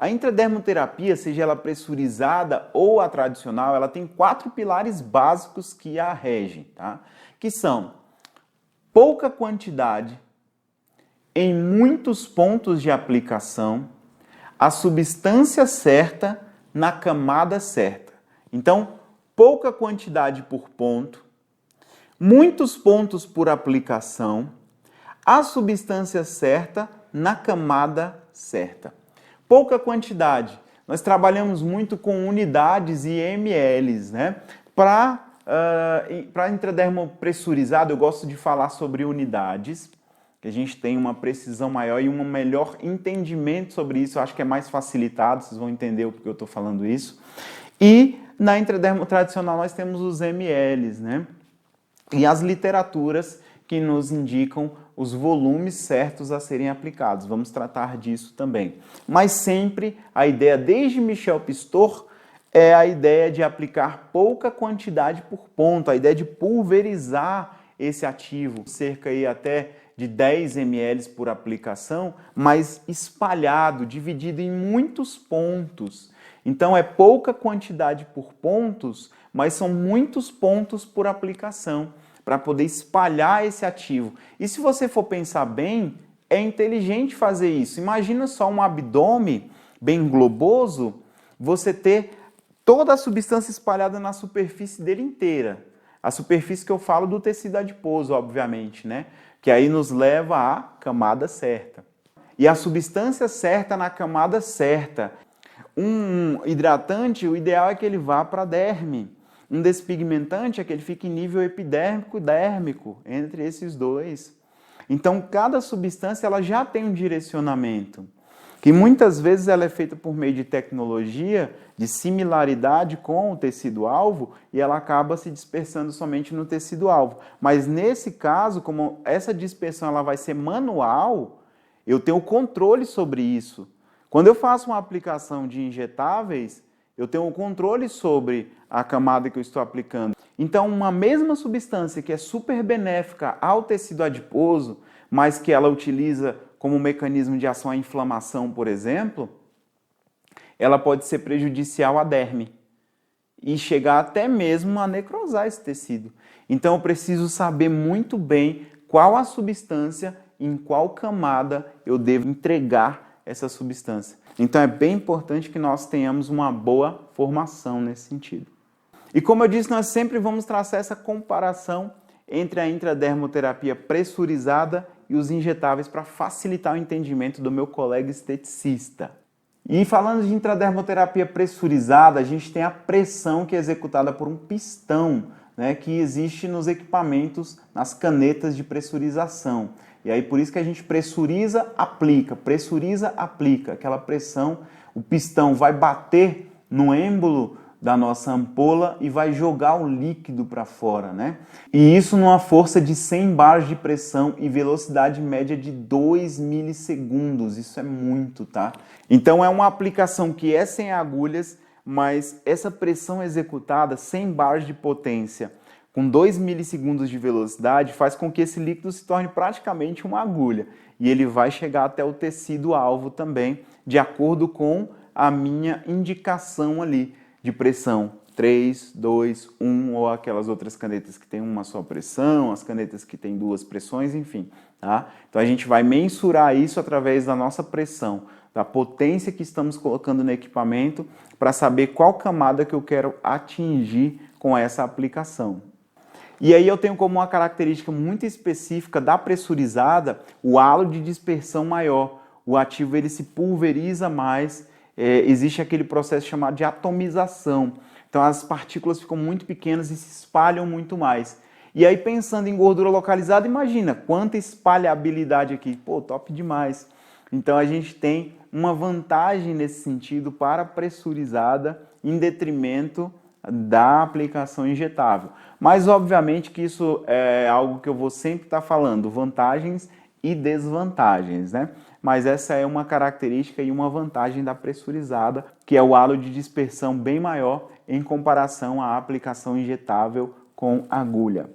A intradermoterapia, seja ela pressurizada ou a tradicional, ela tem 4 pilares básicos que a regem, tá? Que são pouca quantidade, em muitos pontos de aplicação, a substância certa na camada certa. Então, pouca quantidade por ponto, muitos pontos por aplicação, a substância certa na camada certa. Pouca quantidade. Nós trabalhamos muito com unidades e ml, né? Para intradermo pressurizado, eu gosto de falar sobre unidades, que a gente tem uma precisão maior e um melhor entendimento sobre isso. Eu acho que é mais facilitado, vocês vão entender o porquê eu estou falando isso. E na intradermo tradicional nós temos os ml, né? E as literaturas que nos indicam os volumes certos a serem aplicados. Vamos tratar disso também. Mas sempre a ideia, desde Michel Pistor, é a ideia de aplicar pouca quantidade por ponto, a ideia de pulverizar esse ativo, cerca aí até de 10 ml por aplicação, mas espalhado, dividido em muitos pontos. Então é pouca quantidade por pontos, mas são muitos pontos por aplicação, para poder espalhar esse ativo. E se você for pensar bem, é inteligente fazer isso. Imagina só um abdômen bem globoso, você ter toda a substância espalhada na superfície dele inteira. A superfície que eu falo do tecido adiposo, obviamente, né? Que aí nos leva à camada certa. E a substância certa na camada certa. Um hidratante, o ideal é que ele vá para a derme. Um despigmentante é que ele fique em nível epidérmico e dérmico, entre esses dois. Então, cada substância ela já tem um direcionamento, que muitas vezes ela é feita por meio de tecnologia, de similaridade com o tecido-alvo, e ela acaba se dispersando somente no tecido-alvo. Mas nesse caso, como essa dispersão ela vai ser manual, eu tenho controle sobre isso. Quando eu faço uma aplicação de injetáveis, eu tenho um controle sobre a camada que eu estou aplicando. Então, uma mesma substância que é super benéfica ao tecido adiposo, mas que ela utiliza como mecanismo de ação a inflamação, por exemplo, ela pode ser prejudicial à derme e chegar até mesmo a necrosar esse tecido. Então, eu preciso saber muito bem qual a substância, em qual camada eu devo entregar essa substância. Então é bem importante que nós tenhamos uma boa formação nesse sentido. E como eu disse, nós sempre vamos traçar essa comparação entre a intradermoterapia pressurizada e os injetáveis para facilitar o entendimento do meu colega esteticista. E falando de intradermoterapia pressurizada, a gente tem a pressão que é executada por um pistão, né, que existe nos equipamentos, nas canetas de pressurização. E aí por isso que a gente pressuriza, aplica, aquela pressão, o pistão vai bater no êmbolo da nossa ampola e vai jogar o líquido para fora, né? E isso numa força de 100 bares de pressão e velocidade média de 2 milissegundos, isso é muito, tá? Então é uma aplicação que é sem agulhas, mas essa pressão executada, 100 bares de potência, com 2 milissegundos de velocidade, faz com que esse líquido se torne praticamente uma agulha. E ele vai chegar até o tecido-alvo também, de acordo com a minha indicação ali de pressão. 3, 2, 1, ou aquelas outras canetas que tem uma só pressão, as canetas que tem 2 pressões, enfim. Tá? Então a gente vai mensurar isso através da nossa pressão, da potência que estamos colocando no equipamento, para saber qual camada que eu quero atingir com essa aplicação. E aí eu tenho como uma característica muito específica da pressurizada o halo de dispersão maior. O ativo ele se pulveriza mais, existe aquele processo chamado de atomização. Então as partículas ficam muito pequenas e se espalham muito mais. E aí pensando em gordura localizada, imagina quanta espalhabilidade aqui. Pô, top demais. Então a gente tem uma vantagem nesse sentido para a pressurizada em detrimento da aplicação injetável. Mas obviamente que isso é algo que eu vou sempre estar falando, vantagens e desvantagens, né? Mas essa é uma característica e uma vantagem da pressurizada, que é o halo de dispersão bem maior em comparação à aplicação injetável com agulha.